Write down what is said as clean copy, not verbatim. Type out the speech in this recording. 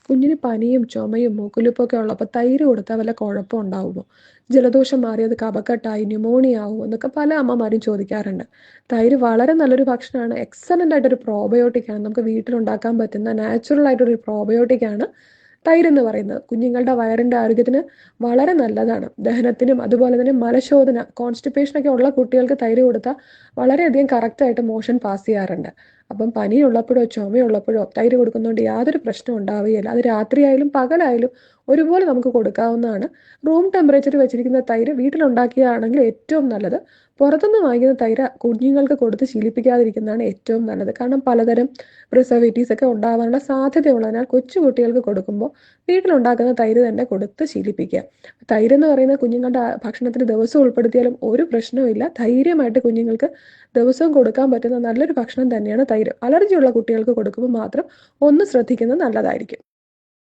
കുഞ്ഞിന് പനിയും ചുമയും മൂക്കുലിപ്പൊക്കെ ഉള്ളപ്പോൾ തൈര് കൊടുത്താൽ വല്ല കുഴപ്പം ഉണ്ടാവുമോ? ജലദോഷം മാറിയത് കഫക്കെട്ടായി ന്യൂമോണിയ ആവുമോ എന്നൊക്കെ പല അമ്മമാരും ചോദിക്കാറുണ്ട്. തൈര് വളരെ നല്ലൊരു ഭക്ഷണമാണ്. എക്സലന്റ് ആയിട്ടൊരു പ്രോബയോട്ടിക് ആണ്. നമുക്ക് വീട്ടിലുണ്ടാക്കാൻ പറ്റുന്ന നാച്ചുറൽ ആയിട്ടൊരു പ്രോബയോട്ടിക് ആണ് തൈര് എന്ന് പറയുന്നത്. കുഞ്ഞുങ്ങളുടെ വയറിന്റെ ആരോഗ്യത്തിന് വളരെ നല്ലതാണ്. ദഹനത്തിനും അതുപോലെ തന്നെ മലശോധന കോൺസ്റ്റിപ്പേഷൻ ഒക്കെ ഉള്ള കുട്ടികൾക്ക് തൈര് കൊടുത്താൽ വളരെയധികം കറക്റ്റായിട്ട് മോഷൻ പാസ് ചെയ്യാറുണ്ട്. അപ്പം പനിയുള്ളപ്പോഴോ ചുമയുള്ളപ്പോഴോ തൈര് കൊടുക്കുന്നതുകൊണ്ട് യാതൊരു പ്രശ്നവും ഉണ്ടാവുകയില്ല. അത് രാത്രിയായാലും പകലായാലും ഒരുപോലെ നമുക്ക് കൊടുക്കാവുന്നതാണ്. റൂം ടെമ്പറേച്ചർ വെച്ചിരിക്കുന്ന തൈര് വീട്ടിലുണ്ടാക്കിയതാണെങ്കിൽ ഏറ്റവും നല്ലത്. പുറത്തുനിന്ന് വാങ്ങിക്കുന്ന തൈര് കുഞ്ഞുങ്ങൾക്ക് കൊടുത്ത് ശീലിപ്പിക്കാതിരിക്കുന്നതാണ് ഏറ്റവും നല്ലത്. കാരണം പലതരം പ്രിസർവേറ്റീവ്സ് ഒക്കെ ഉണ്ടാവാനുള്ള സാധ്യതയുള്ളതിനാൽ കൊച്ചു കുട്ടികൾക്ക് കൊടുക്കുമ്പോൾ വീട്ടിലുണ്ടാക്കുന്ന തൈര് തന്നെ കൊടുത്ത് ശീലിപ്പിക്കുക. തൈര് എന്ന് പറയുന്നത് കുഞ്ഞുങ്ങളുടെ ഭക്ഷണത്തിന് ദിവസം ഉൾപ്പെടുത്തിയാലും ഒരു പ്രശ്നവുമില്ല. ധൈര്യമായിട്ട് കുഞ്ഞുങ്ങൾക്ക് ദിവസവും കൊടുക്കാൻ പറ്റുന്ന നല്ലൊരു ഭക്ഷണം തന്നെയാണ് തൈര്. അലർജിയുള്ള കുട്ടികൾക്ക് കൊടുക്കുമ്പോൾ മാത്രം ഒന്ന് ശ്രദ്ധിക്കുന്നത് നല്ലതായിരിക്കും.